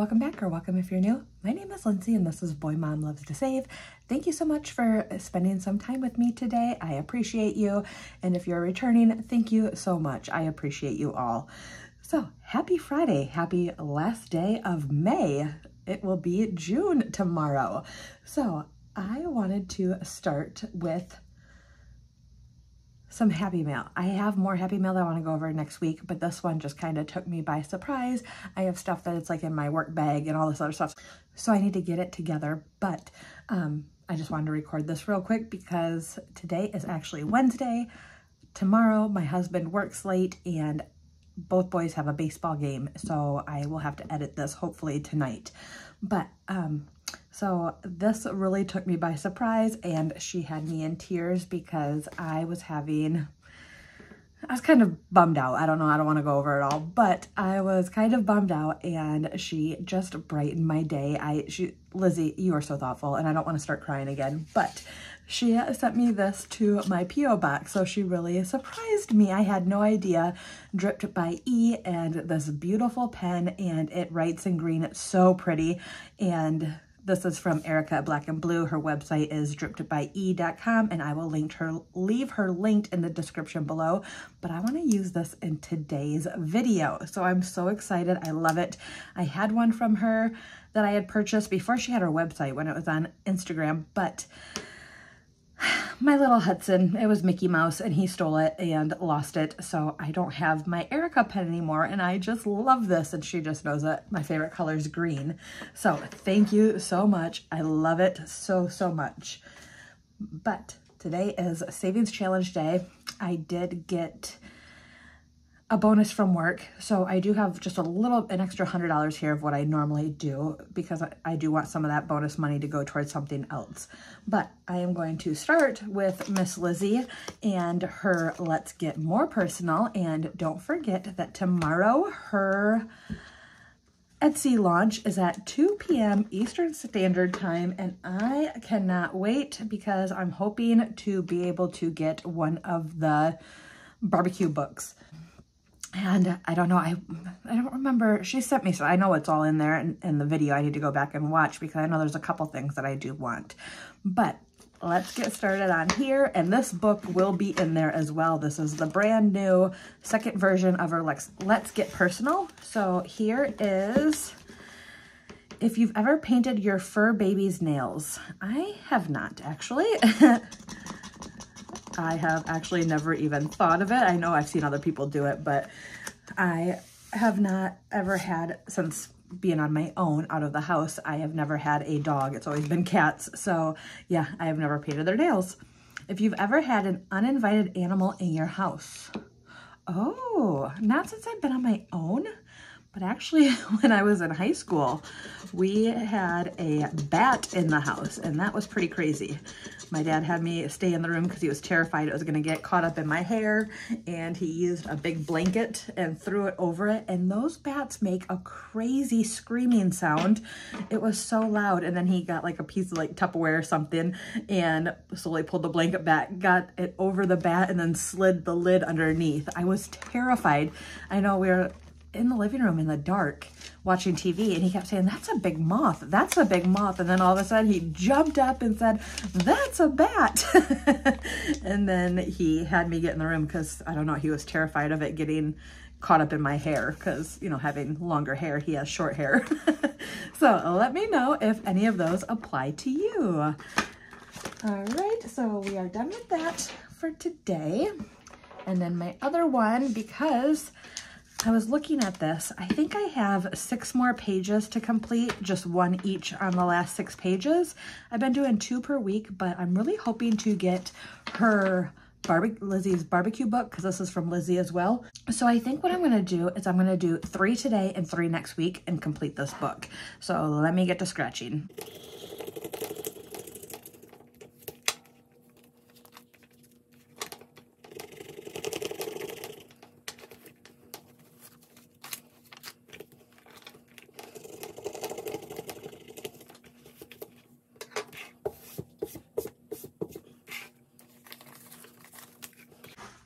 welcome back, or welcome if you're new. My name is Lindsay and this is Boy Mom Loves to Save. Thank you so much for spending some time with me today. I appreciate you. And if you're returning, thank you so much. I appreciate you all. So happy Friday. Happy last day of May. It will be June tomorrow. So I wanted to start with some happy mail. I have more happy mail that I want to go over next week, but this one just kind of took me by surprise. I have stuff that it's like in my work bag and all this other stuff, so I need to get it together. But I just wanted to record this real quick because today is actually Wednesday. Tomorrow my husband works late and both boys have a baseball game, so I will have to edit this hopefully tonight. But so this really took me by surprise, and she had me in tears because I was kind of bummed out. I don't know, I don't want to go over it all, but I was kind of bummed out, and she just brightened my day. Lizzie, you are so thoughtful, and I don't want to start crying again, but she sent me this to my P.O. box, so she really surprised me. I had no idea. Dripped by E, and this beautiful pen, and it writes in green. It's so pretty, and this is from Erica at Black and Blue. Her website is drippedbye.com, and I will leave her linked in the description below. But I want to use this in today's video, so I'm so excited. I love it. I had one from her that I had purchased before she had her website when it was on Instagram, but my little Hudson, it was Mickey Mouse, and he stole it and lost it, so I don't have my Erica pen anymore, and I just love this, and she just knows that my favorite color is green. So thank you so much. I love it so, so much. But today is Savings Challenge Day. I did get a bonus from work, so I do have just an extra $100 here of what I normally do, because I do want some of that bonus money to go towards something else. But I am going to start with Miss Lizzie and her Let's Get More Personal, and don't forget that tomorrow her Etsy launch is at 2 p.m. Eastern Standard Time, and I cannot wait because I'm hoping to be able to get one of the barbecue books. And I don't know, I don't remember, she sent me, so I know it's all in there in the video. I need to go back and watch because I know there's a couple things that I do want. But let's get started on here, and this book will be in there as well. This is the brand new second version of her Let's Get Personal. So here is, if you've ever painted your fur baby's nails. I have not, actually. I have actually never even thought of it. I know I've seen other people do it, but I have not ever had, since being on my own out of the house, I have never had a dog. It's always been cats. So yeah, I have never painted their nails. If you've ever had an uninvited animal in your house. Oh, not since I've been on my own, but actually when I was in high school, we had a bat in the house, and that was pretty crazy. My dad had me stay in the room because he was terrified it was going to get caught up in my hair, and he used a big blanket and threw it over it, and those bats make a crazy screaming sound. It was so loud, and then he got like a piece of like Tupperware or something and slowly pulled the blanket back, got it over the bat, and then slid the lid underneath. I was terrified. I know we were in the living room in the dark watching TV, and he kept saying, "That's a big moth, that's a big moth," and then all of a sudden he jumped up and said, "That's a bat." And then he had me get in the room because, I don't know, he was terrified of it getting caught up in my hair because, you know, having longer hair, he has short hair. So let me know if any of those apply to you. All right, so we are done with that for today. And then my other one, because I was looking at this, I think I have 6 more pages to complete, just one each on the last 6 pages. I've been doing 2 per week, but I'm really hoping to get her Lizzie's barbecue book, because this is from Lizzie as well. So I think what I'm going to do is I'm going to do 3 today and 3 next week and complete this book. So let me get to scratching.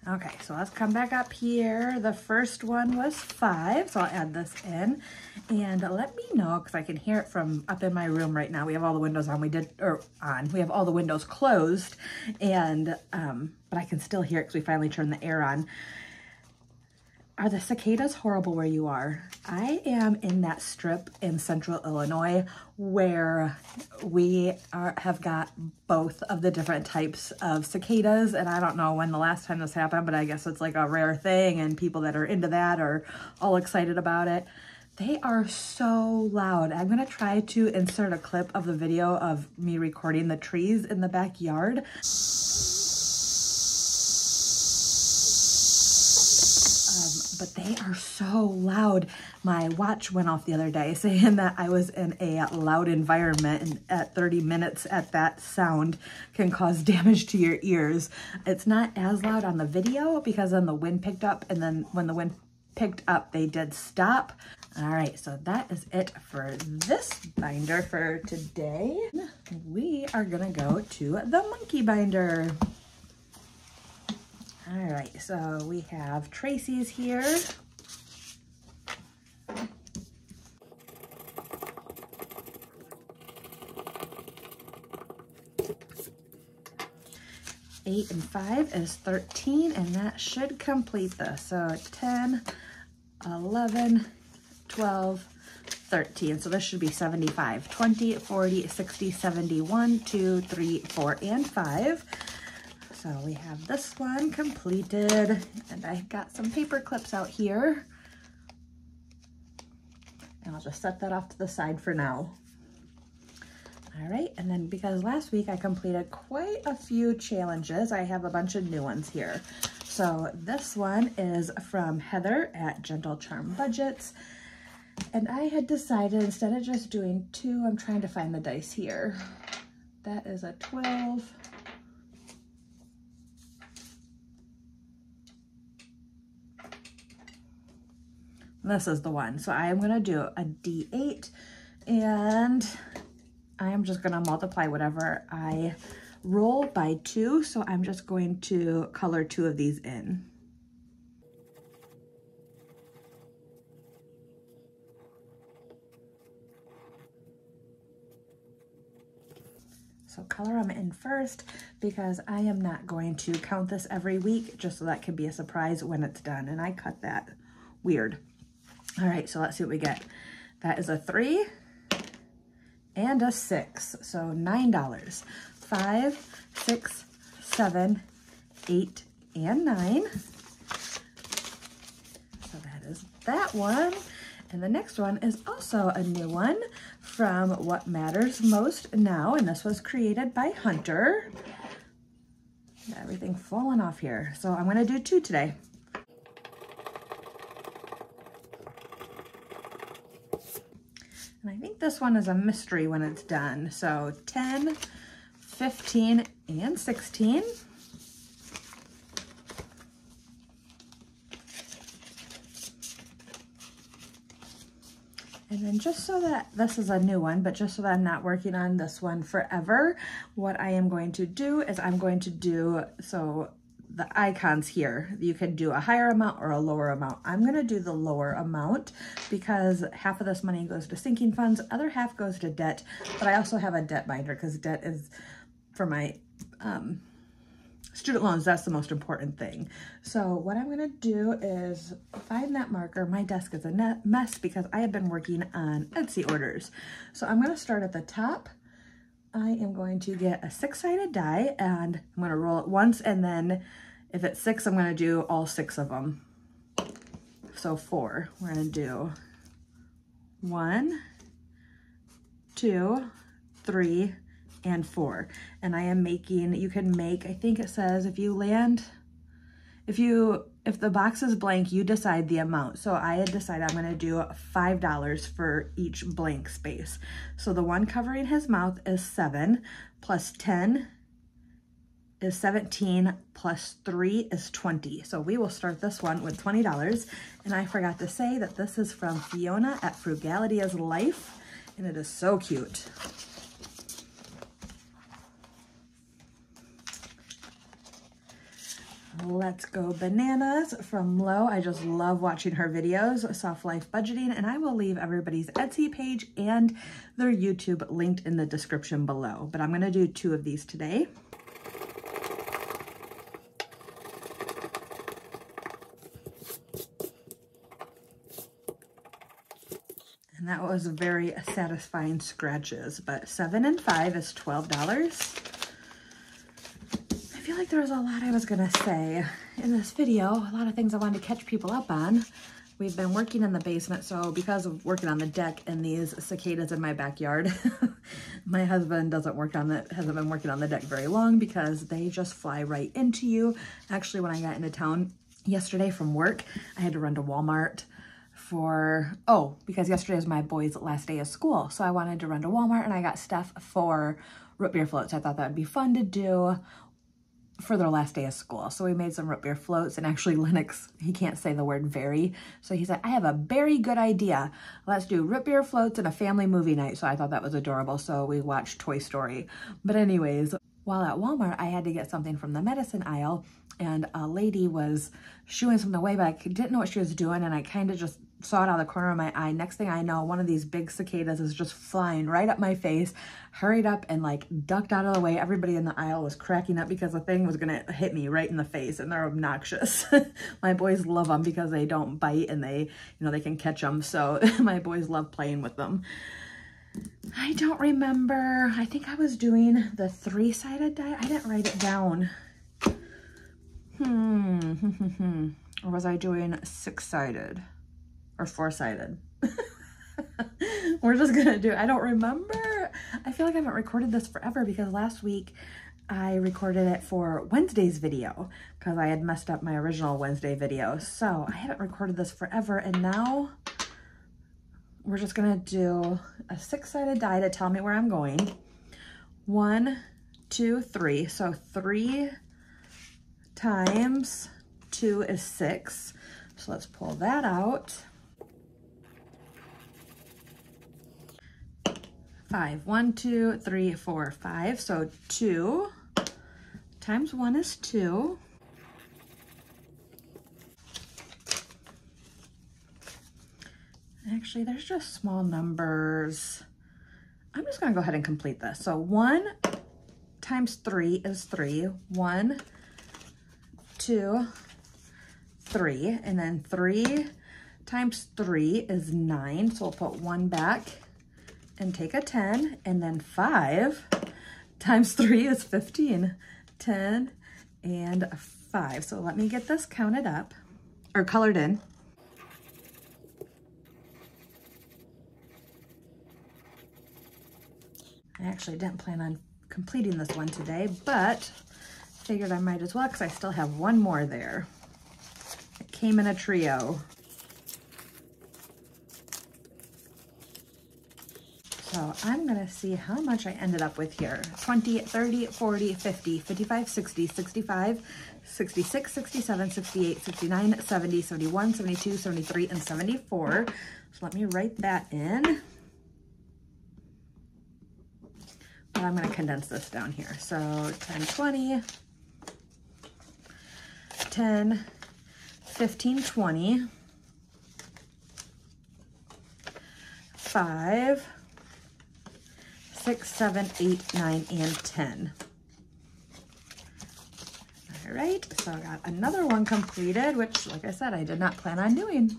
Okay, so let's come back up here. The first one was 5, so I'll add this in. And let me know, because I can hear it from up in my room right now. We have all the windows on. We have all the windows closed, and but I can still hear it because we finally turned the air on. Are the cicadas horrible where you are? I am in that strip in central Illinois where we have got both of the different types of cicadas, and I don't know when the last time this happened, but I guess it's like a rare thing, and people that are into that are all excited about it. They are so loud. I'm gonna try to insert a clip of the video of me recording the trees in the backyard. But they are so loud. My watch went off the other day saying that I was in a loud environment, and at 30 minutes at that sound can cause damage to your ears. It's not as loud on the video because then the wind picked up, and then when the wind picked up, they did stop. All right, so that is it for this binder for today. We are gonna go to the monkey binder. All right, so we have Tracy's here. Eight and 5 is 13, and that should complete this. So 10, 11, 12, 13. So this should be 75. 20, 40, 60, 71, 2, 3, 4, and 5. So we have this one completed, and I've got some paper clips out here. And I'll just set that off to the side for now. All right, and then because last week I completed quite a few challenges, I have a bunch of new ones here. So this one is from Heather at Gentle Charm Budgets. And I had decided instead of just doing 2, I'm trying to find the dice here. That is a 12. This is the one. So I am going to do a D8, and I am just going to multiply whatever I roll by 2. So I'm just going to color 2 of these in. So color them in first because I am not going to count this every week, just so that can be a surprise when it's done. And I cut that weird. All right, so let's see what we get. That is a 3 and a 6, so $9. 5, 6, 7, 8, and 9. So that is that one. And the next one is also a new one from What Matters Most Now, and this was created by Hunter. Got everything falling off here. So I'm gonna do 2 today. And I think this one is a mystery when it's done. So 10, 15, and 16. And then just so that this is a new one, but just so that I'm not working on this one forever, what I am going to do is I'm going to do, so the icons here, you can do a higher amount or a lower amount. I'm going to do the lower amount because half of this money goes to sinking funds, other half goes to debt, but I also have a debt binder because debt is for my student loans. That's the most important thing. So what I'm going to do is find that marker. My desk is a mess because I have been working on Etsy orders. So I'm going to start at the top. I am going to get a 6-sided die, and I'm going to roll it once, and then if it's 6, I'm going to do all 6 of them. So 4, we're going to do 1, 2, 3, and 4. And I am making, you can make, I think it says if the box is blank, you decide the amount. So I had decided I'm going to do $5 for each blank space. So the one covering his mouth is 7, plus 10 is 17, plus 3 is 20. So we will start this one with $20. And I forgot to say that this is from Fiona at Frugality is Life, and it is so cute. Let's Go Bananas from Lo. I just love watching her videos, Soft Life Budgeting, and I will leave everybody's Etsy page and their YouTube linked in the description below. But I'm going to do 2 of these today. And that was very satisfying scratches, but 7 and 5 is $12. I feel like there was a lot I was gonna say in this video, a lot of things I wanted to catch people up on. We've been working in the basement, so because of working on the deck and these cicadas in my backyard, my husband hasn't been working on the deck very long because they just fly right into you. Actually, when I got into town yesterday from work, I had to run to Walmart because yesterday was my boys' last day of school. So I wanted to run to Walmart and I got stuff for root beer floats. I thought that would be fun to do for their last day of school. So we made some root beer floats, and actually Lennox, he can't say the word very. So he said, I have a very good idea. Let's do root beer floats and a family movie night. So I thought that was adorable. So we watched Toy Story. But anyways, while at Walmart, I had to get something from the medicine aisle, and a lady was shooing something away, but I didn't know what she was doing, and I kind of just saw it out of the corner of my eye. Next thing I know, one of these big cicadas is just flying right up my face, hurried up and like ducked out of the way. Everybody in the aisle was cracking up because the thing was gonna hit me right in the face, and they're obnoxious. My boys love them because they don't bite and they can catch them. So my boys love playing with them. I don't remember. I think I was doing the 3-sided die. I didn't write it down. Or was I doing 6-sided? Or 4-sided. We're just gonna do, I don't remember. I feel like I haven't recorded this forever because last week I recorded it for Wednesday's video because I had messed up my original Wednesday video. So I haven't recorded this forever, and now we're just gonna do a 6-sided die to tell me where I'm going. 1, 2, 3. So 3 times 2 is 6. So let's pull that out. 5. 1, 2, 3, 4, 5. So 2 times 1 is 2. Actually, there's just small numbers. I'm just going to go ahead and complete this. So 1 times 3 is 3. 1, 2, 3. And then 3 times 3 is 9. So we'll put 1 back and take a 10. And then 5 times 3 is 15. 10 and 5. So let me get this counted up or colored in. I actually didn't plan on completing this one today, but figured I might as well because I still have one more there. It came in a trio. So I'm gonna see how much I ended up with here. 20, 30, 40, 50, 55, 60, 65, 66, 67, 68, 69, 70, 71, 72, 73, and 74. So let me write that in. But I'm gonna condense this down here. So 10, 20, 10, 15, 20, 5, 6, 7, 8, 9, and 10. All right, so I got another one completed, which, like I said, I did not plan on doing.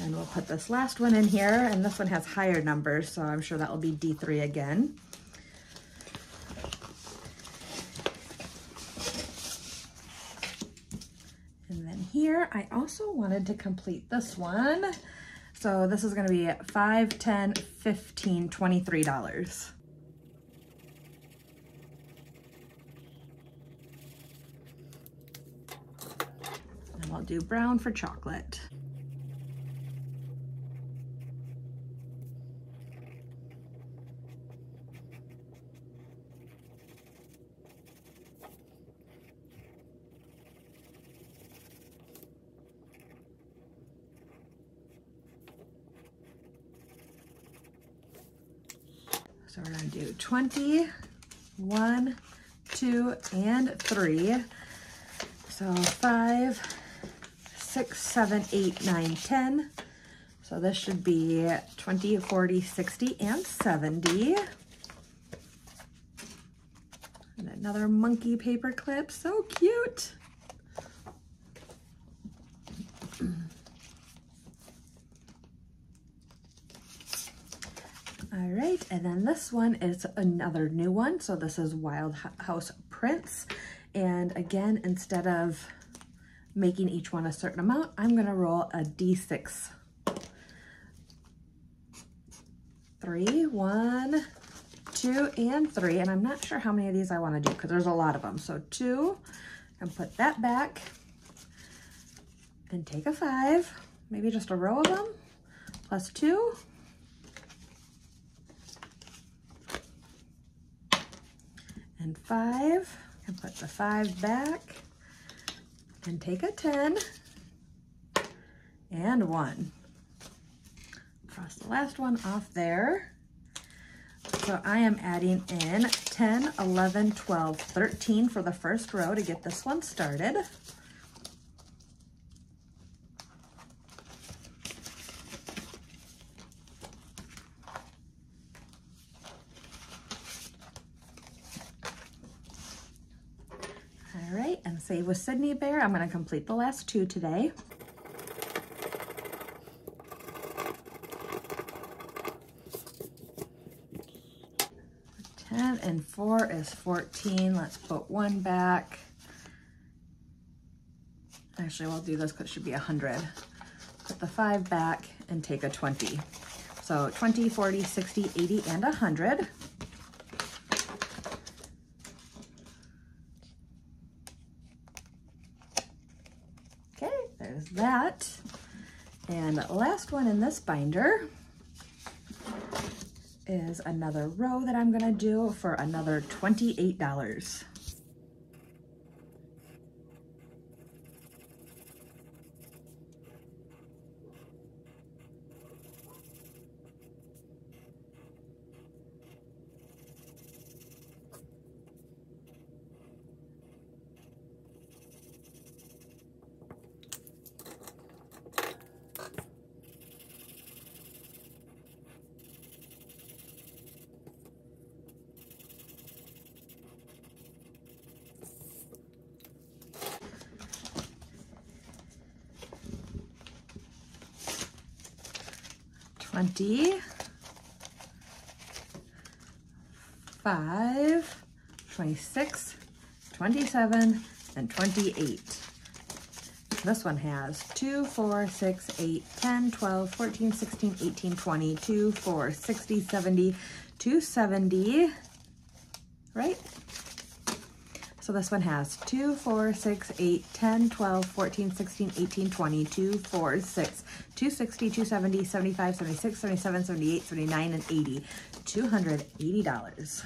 And we'll put this last one in here, and this one has higher numbers, so I'm sure that will be D3 again. And then here, I also wanted to complete this one. So this is gonna be $5, $10, $15, $23. And we'll do brown for chocolate. So we're gonna do 20, 1, 2, and 3. So 5, 6, 7, 8, 9, 10. So this should be 20, 40, 60, and 70. And another monkey paper clip, so cute. All right, and then this one is another new one. So this is Wild House Prints. And again, instead of making each one a certain amount, I'm gonna roll a D6. 3, 1, 2, and 3. And I'm not sure how many of these I wanna do because there's a lot of them. So 2, and put that back and take a 5, maybe just a row of them, plus 2. And 5, and put the 5 back and take a 10 and 1. Cross the last one off there. So I am adding in 10, 11, 12, 13 for the first row to get this one started. All right, and save with Sydney Bear. I'm going to complete the last 2 today. And 4 is 14. Let's put 1 back. Actually, we'll do this because it should be 100. Put the 5 back and take a 20. So 20, 40, 60, 80, and 100. Okay, there's that. And the last one in this binder is another row that I'm gonna do for another $28. $20, $5, $26, $27, and $28. This one has 2, 4, 6, 8, 10, 12, 14, 16, 18, 20, 2, 4, 60, 70, 270, right? So this one has 2, 4, 6, 8, 10, 12, 14, 16, 18, 20, 2, 4, 6, 260, 270, 75, 76, 77, 78, 79, and 80. $280.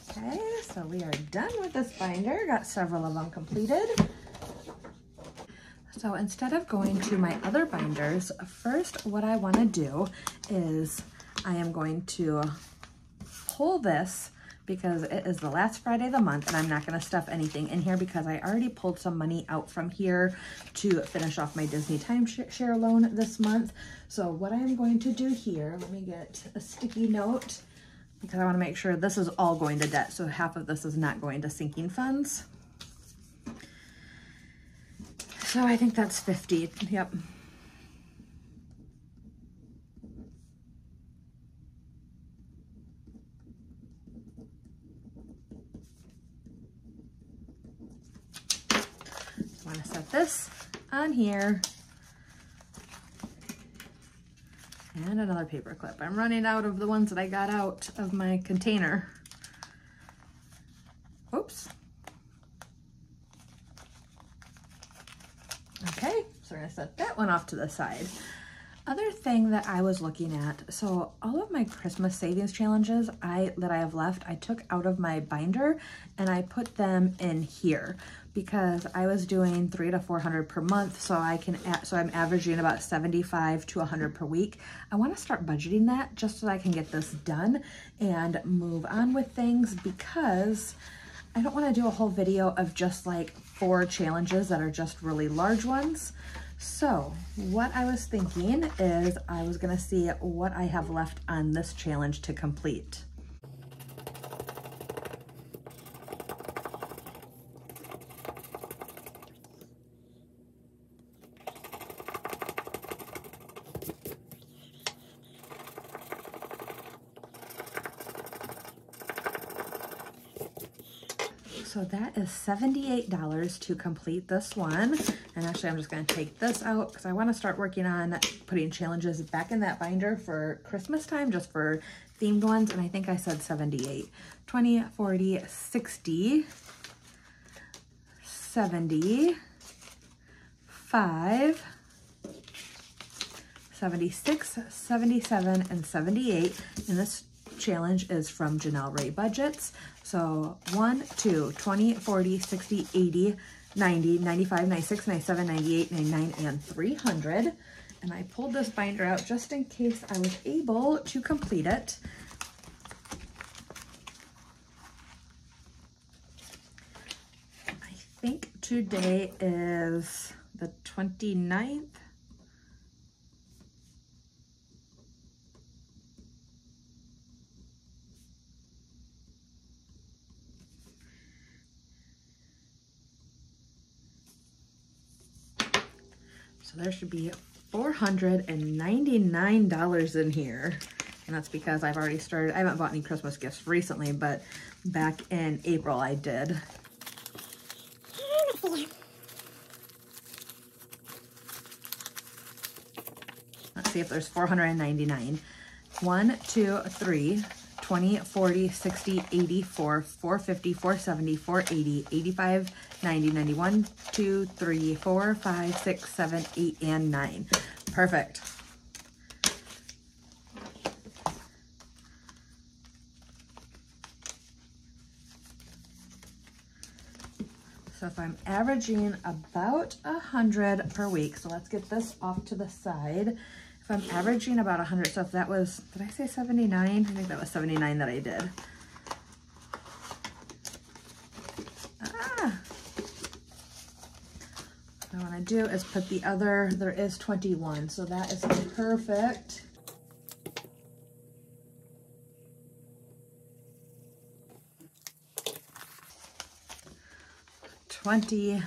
Okay, so we are done with this binder. Got several of them completed. So instead of going to my other binders, first what I want to do is I am going to pull this because it is the last Friday of the month and I'm not going to stuff anything in here because I already pulled some money out from here to finish off my Disney timeshare loan this month. So what I'm going to do here, let me get a sticky note because I want to make sure this is all going to debt. So half of this is not going to sinking funds. So I think that's 50. Yep. I want to set this on here. And another paper clip. I'm running out of the ones that I got out of my container. Oops. Okay, so we're gonna set that one off to the side. Other thing that I was looking at, so all of my Christmas savings challenges that I have left, I took out of my binder and I put them in here. because I was doing 300 to 400 per month, so I'm averaging about 75 to 100 per week. I want to start budgeting that just so I can get this done and move on with things, because I don't want to do a whole video of just like 4 challenges that are just really large ones. So what I was thinking is I was going to see what I have left on this challenge to complete. So that is $78 to complete this one. And actually I'm just gonna take this out because I wanna start working on putting challenges back in that binder for Christmas time, just for themed ones. And I think I said 78. 20, 40, 60, 70, 5, 76, 77, and 78. And this challenge is from Janelle Ray Budgets. So 1, 2, 20, 40, 60, 80, 90, 95, 96, 97, 98, 99, and 300. And I pulled this binder out just in case I was able to complete it. I think today is the 29th. So there should be $499 in here. And that's because I've already started. I haven't bought any Christmas gifts recently, but back in April I did. Let's see if there's 499. 1, 2, 3, 20, 40, 60, 84, 450, 470, 480, 85, 90, 91, 2, 3, 4, 5, 6, 7, 8, and 9. Perfect. So if I'm averaging about 100 per week, so let's get this off to the side. If I'm averaging about 100, so if that was, did I say 79? I think that was 79 that I did. What I want to do is put the other, there is 21, so that is perfect. $21.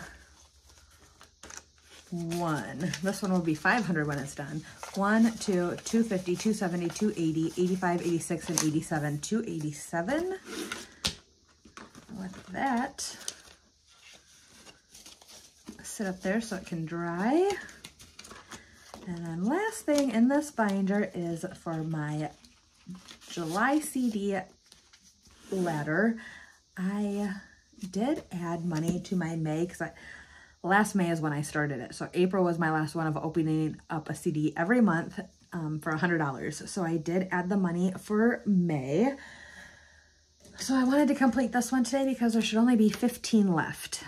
This one will be 500 when it's done. 1, 2, 250, 270, 280, 85, 86, and 87. 287. Let that sit up there so it can dry. And then last thing in this binder is for my July CD ladder. I did add money to my May because last May is when I started it. So April was my last one of opening up a CD every month for $100. So I did add the money for May. So I wanted to complete this one today because there should only be 15 left.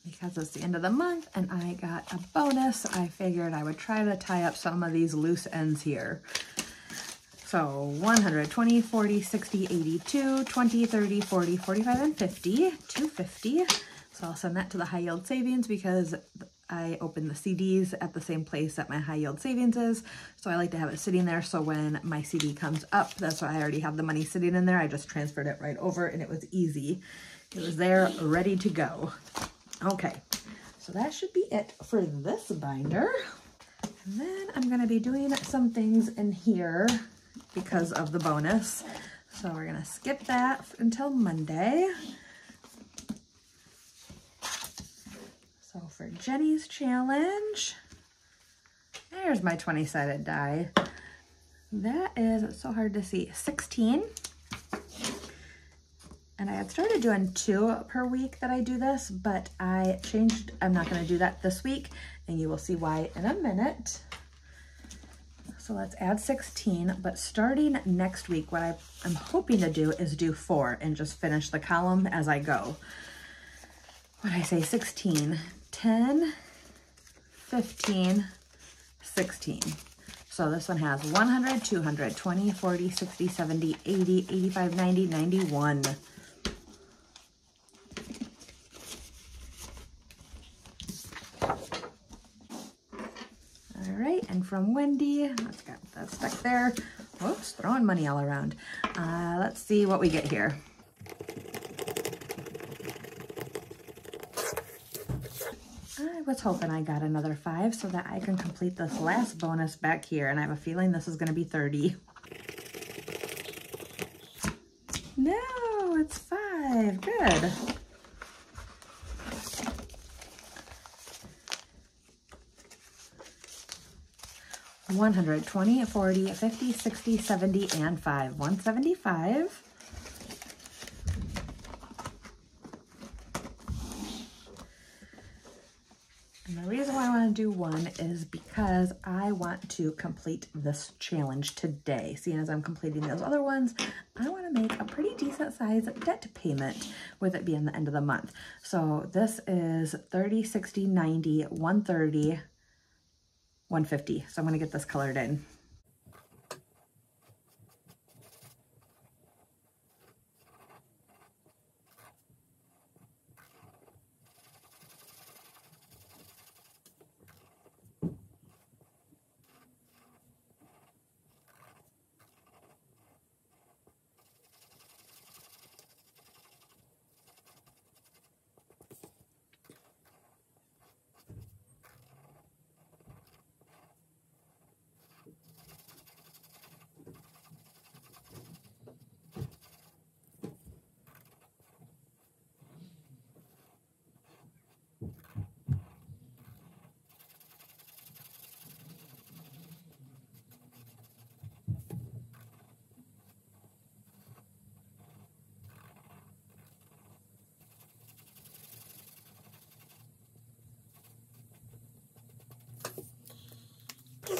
Because it's the end of the month and I got a bonus, I figured I would try to tie up some of these loose ends here. So 100, 20, 40, 60, 82, 20, 30, 40, 45, and 50, 250. So I'll send that to the high yield savings because I open the CDs at the same place that my high yield savings is. So I like to have it sitting there. So when my CD comes up, that's why I already have the money sitting in there. I just transferred it right over and it was easy. It was there ready to go. Okay, so that should be it for this binder. And then I'm gonna be doing some things in here because of the bonus. So we're gonna skip that until Monday. So for Jenny's challenge, there's my 20-sided die. That is, it's so hard to see, 16. And I had started doing 2 per week that I do this, but I changed, I'm not gonna do that this week, and you will see why in a minute. So let's add 16, but starting next week, what I'm hoping to do is do 4 and just finish the column as I go. What did I say, 16, 10, 15, 16. So this one has 100, 200, 20, 40, 60, 70, 80, 85, 90, 91. All right, and from Wendy, let's get that stuck there. Whoops, throwing money all around. Let's see what we get here. I was hoping I got another 5 so that I can complete this last bonus back here, and I have a feeling this is going to be 30. No, it's 5. Good. $120, 40, 50, 60, 70, and 5. 175. And the reason why I want to do 1 is because I want to complete this challenge today. Seeing as I'm completing those other ones, I want to make a pretty decent size debt payment with it being the end of the month. So this is 30, 60, 90, 130, 150. So I'm going to get this colored in.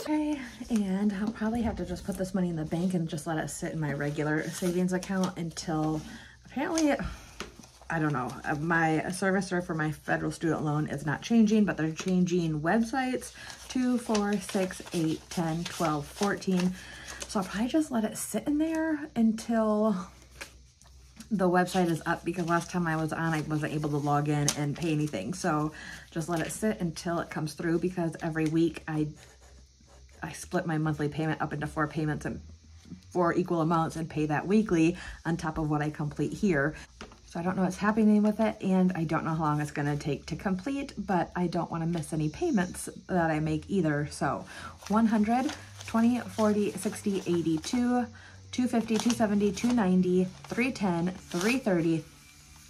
Okay, and I'll probably have to just put this money in the bank and just let it sit in my regular savings account until, apparently, I don't know, my servicer for my federal student loan is not changing, but they're changing websites 2, 4, 6, 8, 10, 12, 14. So I'll probably just let it sit in there until the website is up, because last time I was on, I wasn't able to log in and pay anything. So just let it sit until it comes through, because every week I split my monthly payment up into 4 payments and 4 equal amounts and pay that weekly on top of what I complete here. So I don't know what's happening with it, and I don't know how long it's going to take to complete, but I don't want to miss any payments that I make either. So 100, 20, 40, 60, 82, 250, 270, 290, 310, 330,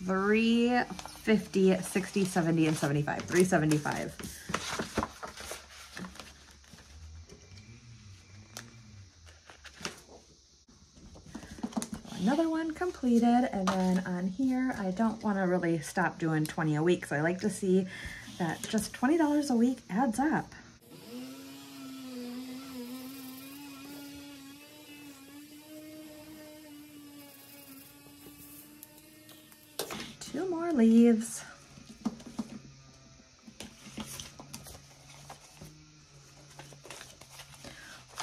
350, 60, 70, and 75. 375. Another one completed, and then on here, I don't want to really stop doing 20 a week, so I like to see that just $20 a week adds up. Two more leaves.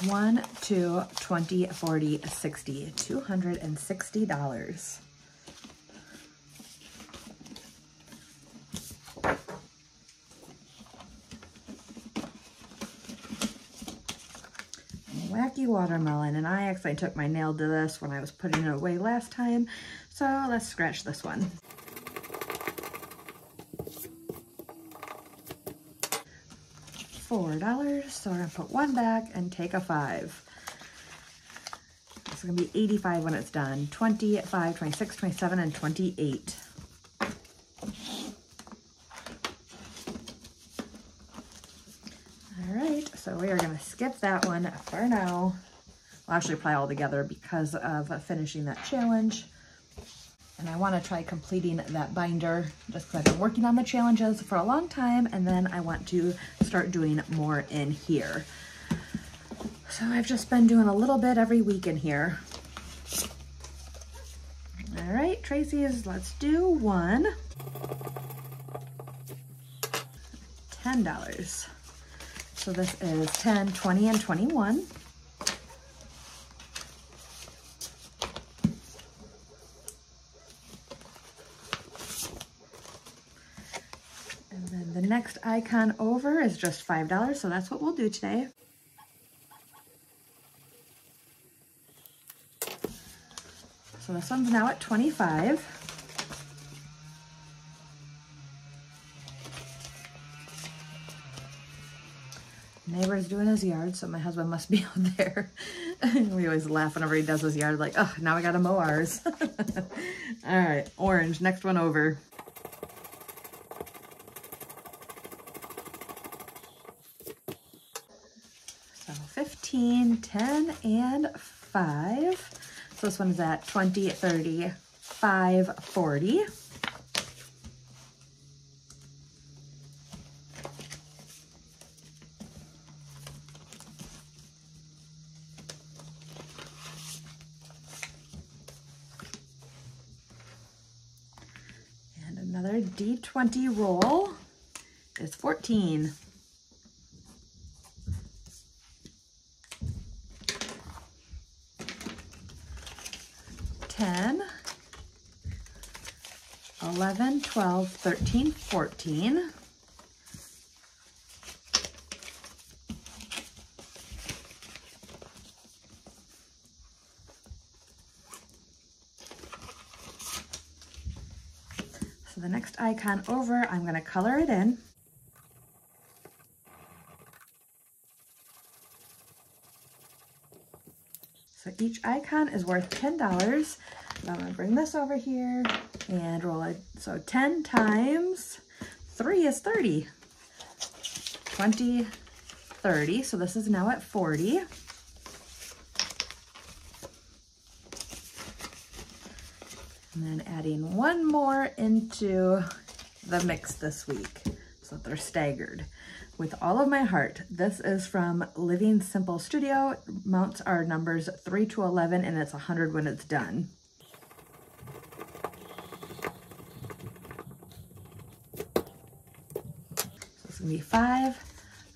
$1, $2, $20, $40, $60, $260. Wacky watermelon, and I actually took my nail to this when I was putting it away last time, so let's scratch this one. $4, so we're gonna put 1 back and take a 5. It's gonna be 85 when it's done. 25, 26, 27, and 28. All right, so we are gonna skip that one for now. Well, actually probably all together because of finishing that challenge. And I want to try completing that binder just because I've been working on the challenges for a long time, and then I want to start doing more in here. So I've just been doing a little bit every week in here. All right, Tracy's, let's do one. $10. So this is 10, 20, and 21. And then the next icon over is just $5, so that's what we'll do today. So this one's now at 25. Neighbor's doing his yard, so my husband must be out there. We always laugh whenever he does his yard, like, oh, now we gotta mow ours. All right, orange, next one over. So 15, 10, and 5. So this one's at 20, 30, 5, 40. And another D20 roll is 14. 10, 11, 12, 13, 14. So the next icon over, I'm going to color it in. So each icon is worth $10. I'm going to bring this over here and roll it. So 10 times 3 is 30. 20, 30. So this is now at 40. And then adding one more into the mix this week so that they're staggered. With all of my heart, this is from Living Simple Studio. Mounts are numbers 3 to 11, and it's 100 when it's done. So it's gonna be 5,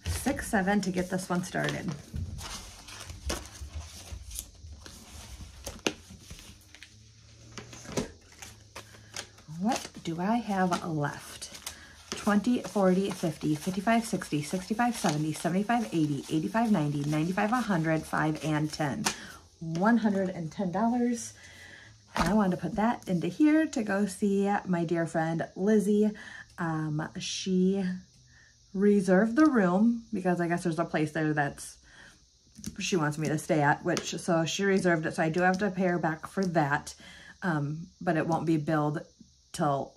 6, 7 to get this one started. What do I have left? 20, 40, 50, 55, 60, 65, 70, 75, 80, 85, 90, 95, 100, 5, and 10. $110. And I wanted to put that into here to go see my dear friend Lizzie. She reserved the room because I guess there's a place there that's she wants me to stay at, so she reserved it. So I do have to pay her back for that, but it won't be billed till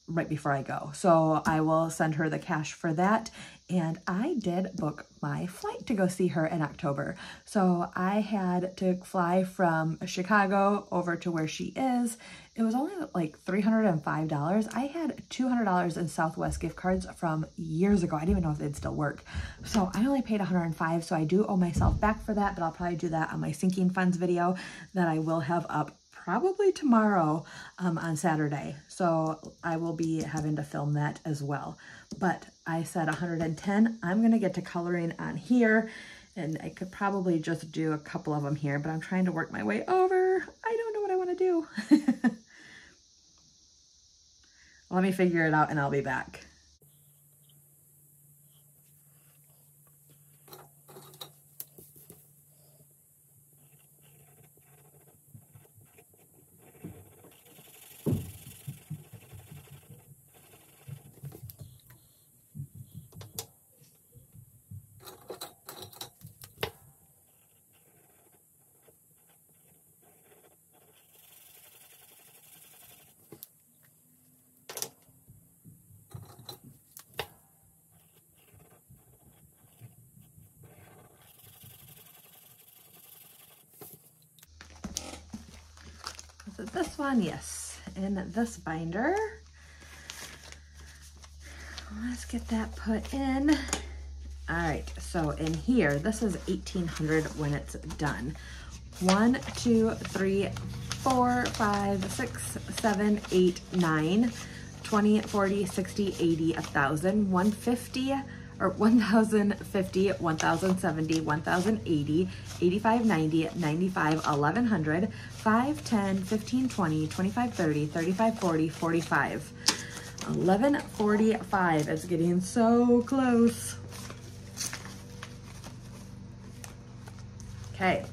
right before I go. So I will send her the cash for that. And I did book my flight to go see her in October. So I had to fly from Chicago over to where she is. It was only like $305. I had $200 in Southwest gift cards from years ago. I didn't even know if they'd still work. So I only paid $105. So I do owe myself back for that, but I'll probably do that on my sinking funds video that I will have up probably tomorrow on Saturday. So I will be having to film that as well. But I said 110. I'm gonna get to coloring on here, and I could probably just do a couple of them here, but I'm trying to work my way over. I don't know what I wanna do. Let me figure it out and I'll be back. Is it this one? Yes, in this binder. Let's get that put in. All right, so in here, this is 1,800 when it's done. 1, 2, 3, 4, 5, 6, 7, 8, 9, 20, 40, 60, 80, 1,000, 150, or 1,050, 1,070, 1,080, 85, 90, 95, 1,100, 5, 10, 15, 20, 25, 30, 35, 40, 45. 11:45. It's getting so close. Okay,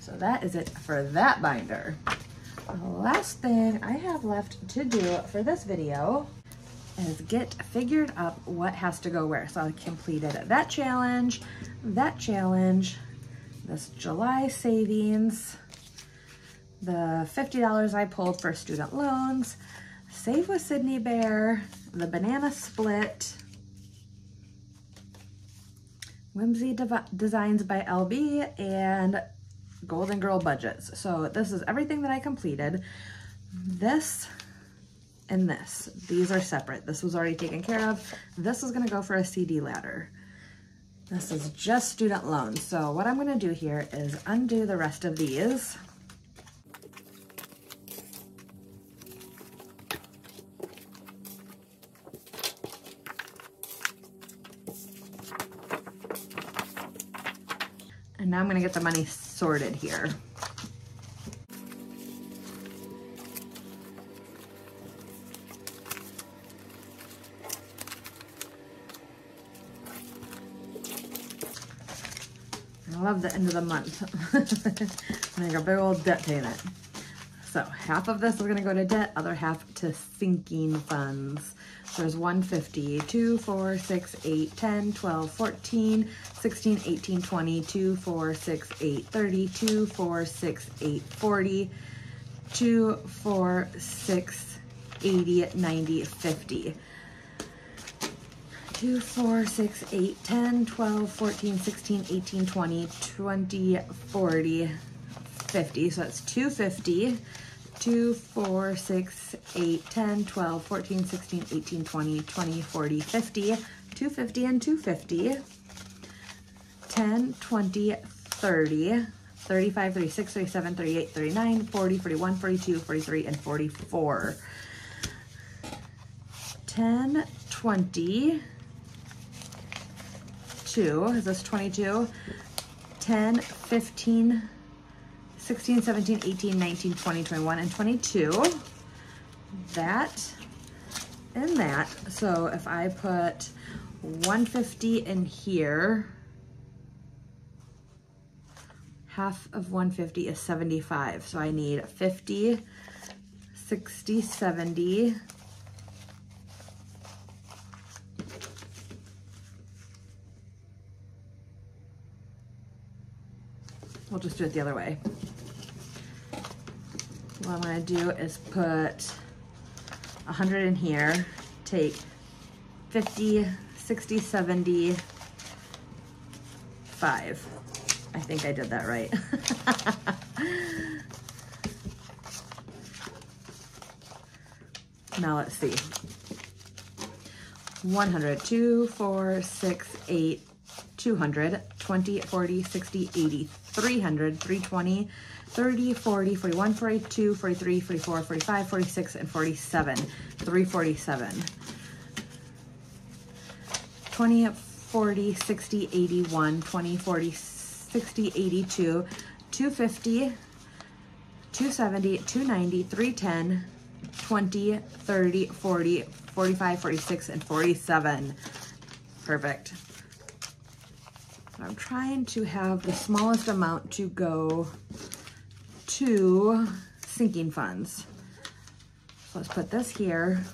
so that is it for that binder. The last thing I have left to do for this video is get figured up what has to go where. So I completed that challenge, this July savings, the $50 I pulled for student loans, Save with Sydney Bear, the banana split, Whimsy Designs by LB, and Golden Girl budgets. So this is everything that I completed. This and this, these are separate. This was already taken care of. This is gonna go for a CD ladder. This is just student loans. So what I'm gonna do here is undo the rest of these. And now I'm gonna get the money sorted here. I love the end of the month. Make a big old debt payment. So half of this is gonna go to debt, other half to sinking funds. There's 150, 2, 4, 6, 8, 10, 12, 14, 16, 18, 20, 2, 4, 6, 8, 30, 2, 4, 6, 8, 40, 2, 4, 6, 80, 90, 50. 2, 4, 6, 8, 10, 12, 14, 16, 18, 20, 20, 40, 50. So that's 250. 2, 4, 6, 8, 10, 12, 14, 16, 18, 20, 20, 40, 50, 250 and 250, 10, 20, 30, 35, 36, 37, 38, 39, 40, 41, 42, 43, and 44. 10, 20, 2, is this 22? 10, 15, 16, 17, 18, 19, 20, 21, and 22. That and that. So if I put 150 in here, half of 150 is 75. So I need 50, 60, 70, we'll just do it the other way. What I'm gonna do is put 100 in here, take 50, 60, 70, 5. I think I did that right. Now let's see. 100, 2, 4, 6, 8, 200, 20, 40, 60, 80, 300, 320, 30, 40, 41, 42, 43, 44, 45, 46, and 47. 347. 20, 40, 60, 81, 20, 40, 60, 82, 250, 270, 290, 310, 20, 30, 40, 45, 46, and 47. Perfect. I'm trying to have the smallest amount to go to sinking funds. So let's put this here,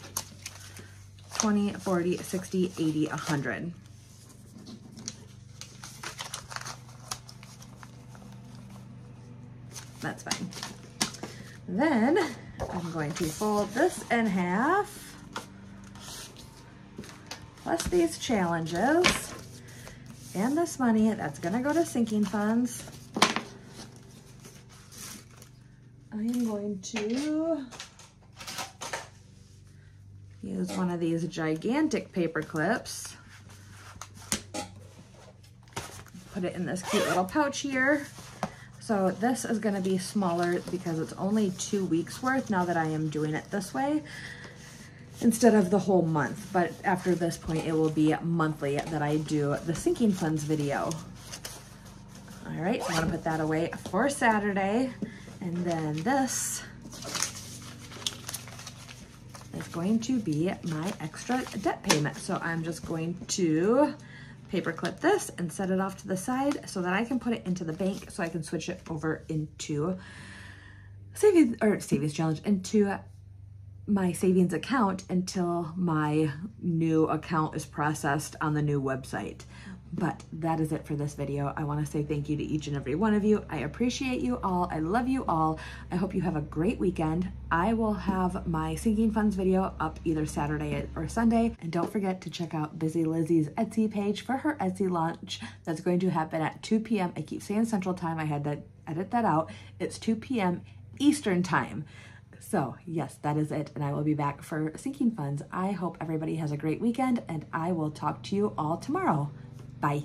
20, 40, 60, 80, 100. That's fine. Then I'm going to fold this in half, plus these challenges, and this money that's gonna go to sinking funds. I am going to use one of these gigantic paper clips put it in this cute little pouch here. So this is gonna be smaller because it's only 2 weeks worth now that I am doing it this way instead of the whole month. But after this point, it will be monthly that I do the sinking funds video. All right, so I'm gonna put that away for Saturday. And then this is going to be my extra debt payment. So I'm just going to paper clip this and set it off to the side so that I can put it into the bank so I can switch it over into savings challenge, into my savings account until my new account is processed on the new website. But that is it for this video. I want to say thank you to each and every one of you. I appreciate you all. I love you all. I hope you have a great weekend. I will have my sinking funds video up either Saturday or Sunday. And don't forget to check out Busy Lizzie's Etsy page for her Etsy launch. That's going to happen at 2 p.m. I keep saying Central Time. I had to edit that out. It's 2 p.m. Eastern Time. So yes, that is it. And I will be back for sinking funds. I hope everybody has a great weekend and I will talk to you all tomorrow. Bye.